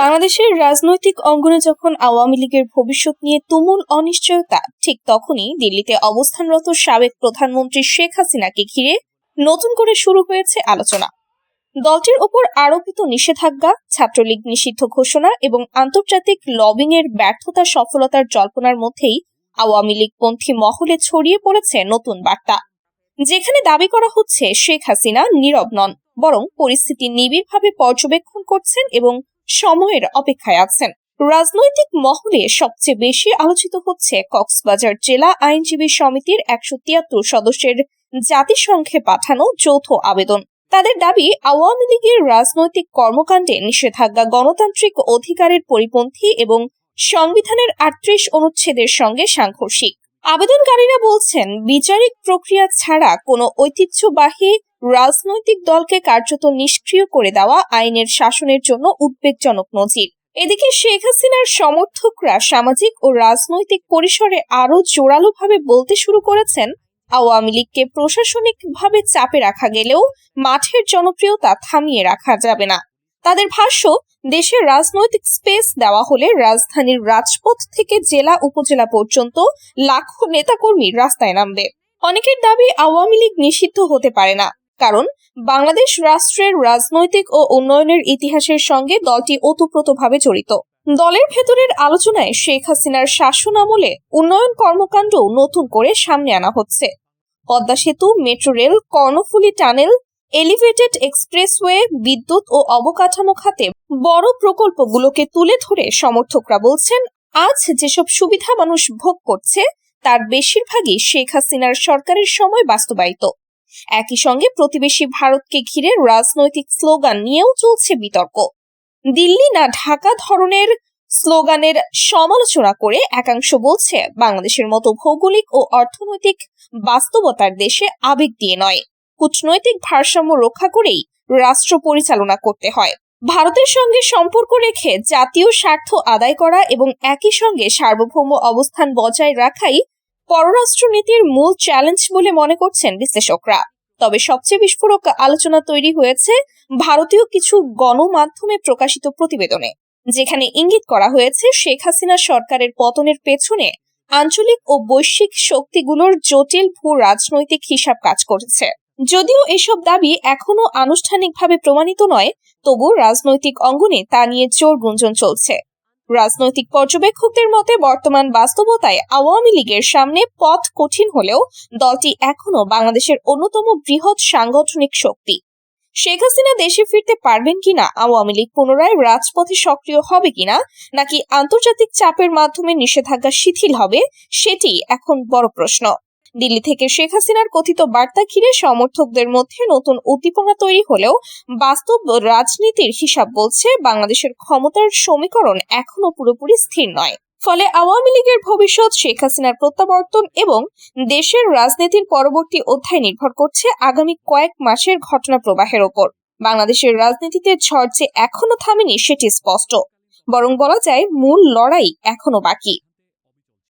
বাংলাদেশের রাজনৈতিক অঙ্গনে যখন আওয়ামী লীগের ভবিষ্যৎ নিয়ে তুমুল অনিশ্চয়তা, ঠিক তখনই দিল্লিতে অবস্থানরত সাবেক প্রধানমন্ত্রী শেখ হাসিনাকে ঘিরে নতুন করে শুরু হয়েছে আলোচনা। দলটির ওপর আরোপিত নিষেধাজ্ঞা, ছাত্রলীগ নিষিদ্ধ ঘোষণা এবং আন্তর্জাতিক লবিং এর ব্যর্থতা সফলতার জল্পনার মধ্যেই আওয়ামী লীগপন্থী মহলে ছড়িয়ে পড়েছে নতুন বার্তা, যেখানে দাবি করা হচ্ছে শেখ হাসিনা নীরব নন, বরং পরিস্থিতি নিবিড়ভাবে পর্যবেক্ষণ করছেন এবং সময়ের অপেক্ষায় আছেন। রাজনৈতিক মহলে সবচেয়ে বেশি আলোচিত হচ্ছে কক্সবাজার জেলা আইনজীবী সমিতির 173 সদস্যের জাতিসংঘে পাঠানো যৌথ আবেদন। তাদের দাবি, আওয়ামী লীগের রাজনৈতিক কর্মকাণ্ডে নিষেধাজ্ঞা গণতান্ত্রিক অধিকারের পরিপন্থী এবং সংবিধানের 38 অনুচ্ছেদের সঙ্গে সাংঘর্ষিক। আবেদনকারীরা বলছেন, বিচারিক প্রক্রিয়া ছাড়া কোনো ঐতিহ্যবাহী রাজনৈতিক দলকে কার্যত নিষ্ক্রিয় করে দেওয়া আইনের শাসনের জন্য উদ্বেগজনক নজির। এদিকে শেখ হাসিনার সমর্থকরা সামাজিক ও রাজনৈতিক পরিসরে আরো জোরালোভাবে বলতে শুরু করেছেন, আওয়ামী লীগকে প্রশাসনিকভাবে চাপে রাখা গেলেও মাঠের জনপ্রিয়তা থামিয়ে রাখা যাবে না। তাদের ভাষ্য, দেশের রাজনৈতিক স্পেস দেওয়া হলে রাজধানীর রাজপথ থেকে জেলা উপজেলা পর্যন্ত লাখো নেতাকর্মী রাস্তায় নামবে। অনেকের দাবি, আওয়ামী লীগ নিষিদ্ধ হতে পারে না, কারণ বাংলাদেশ রাষ্ট্রের রাজনৈতিক ও উন্নয়নের ইতিহাসের সঙ্গে দলটি ওতপ্রোতভাবে জড়িত। দলের ভেতরের আলোচনায় শেখ হাসিনার শাসন আমলে উন্নয়ন কর্মকাণ্ড নতুন করে সামনে আনা হচ্ছে। পদ্মা সেতু, metro rail, Karnaphuli tunnel, elevated expressway, বিদ্যুৎ ও অবকাঠামো খাতে বড় প্রকল্পগুলোকে তুলে ধরে সমর্থকরা বলছেন, আজ যেসব সুবিধা মানুষ ভোগ করছে তার বেশিরভাগই শেখ হাসিনার সরকারের সময় বাস্তবায়িত। একই সঙ্গে প্রতিবেশী ভারতকে ঘিরে রাজনৈতিক স্লোগান নিয়েও চলছে বিতর্ক। দিল্লি না ঢাকা ধরনের স্লোগানের সমালোচনা করে একাংশ বলছে, বাংলাদেশের মতো ভৌগোলিক ও অর্থনৈতিক বাস্তবতার দেশে আবেগ দিয়ে নয়, কূটনৈতিক ভারসাম্য রক্ষা করেই রাষ্ট্র পরিচালনা করতে হয়। ভারতের সঙ্গে সম্পর্ক রেখে জাতীয় স্বার্থ আদায় করা এবং একই সঙ্গে সার্বভৌম অবস্থান বজায় রাখাই পররাষ্ট্রনীতির মূল চ্যালেঞ্জ বলে মনে করছেন বিশ্লেষকরা। তবে সবচেয়ে বিস্ফোরক আলোচনা তৈরি হয়েছে ভারতীয় কিছু গণমাধ্যমে প্রকাশিত প্রতিবেদনে, যেখানে ইঙ্গিত করা হয়েছে শেখ হাসিনা সরকারের পতনের পেছনে আঞ্চলিক ও বৈশ্বিক শক্তিগুলোর জটিল ভূ রাজনৈতিক হিসাব কাজ করেছে। যদিও এসব দাবি এখনো আনুষ্ঠানিকভাবে প্রমাণিত নয়, তবু রাজনৈতিক অঙ্গনে তা নিয়ে জোর গুঞ্জন চলছে। রাজনৈতিক পর্যবেক্ষকদের মতে, বর্তমান বাস্তবতায় আওয়ামী লীগের সামনে পথ কঠিন হলেও দলটি এখনো বাংলাদেশের অন্যতম বৃহৎ সাংগঠনিক শক্তি। শেখ হাসিনা দেশে ফিরতে পারবেন কিনা, আওয়ামী লীগ পুনরায় রাজপথে সক্রিয় হবে কিনা, নাকি আন্তর্জাতিক চাপের মাধ্যমে নিষেধাজ্ঞা শিথিল হবে, সেটি এখন বড় প্রশ্ন। দিল্লি থেকে শেখ হাসিনার কথিত বার্তা ঘিরে সমর্থকদের মধ্যে নতুন উদ্দীপনা তৈরি হলেও বাস্তব রাজনীতির হিসাব বলছে, বাংলাদেশের ক্ষমতার সমীকরণ এখনো পুরোপুরি স্থির নয়। ফলে আওয়ামী লীগের ভবিষ্যৎ, শেখ হাসিনার প্রত্যাবর্তন এবং দেশের রাজনীতির পরবর্তী অধ্যায় নির্ভর করছে আগামী কয়েক মাসের ঘটনা প্রবাহের ওপর। বাংলাদেশের রাজনীতিতে ঝড় যে এখনো থামেনি সেটি স্পষ্ট, বরং বলা যায় মূল লড়াই এখনো বাকি।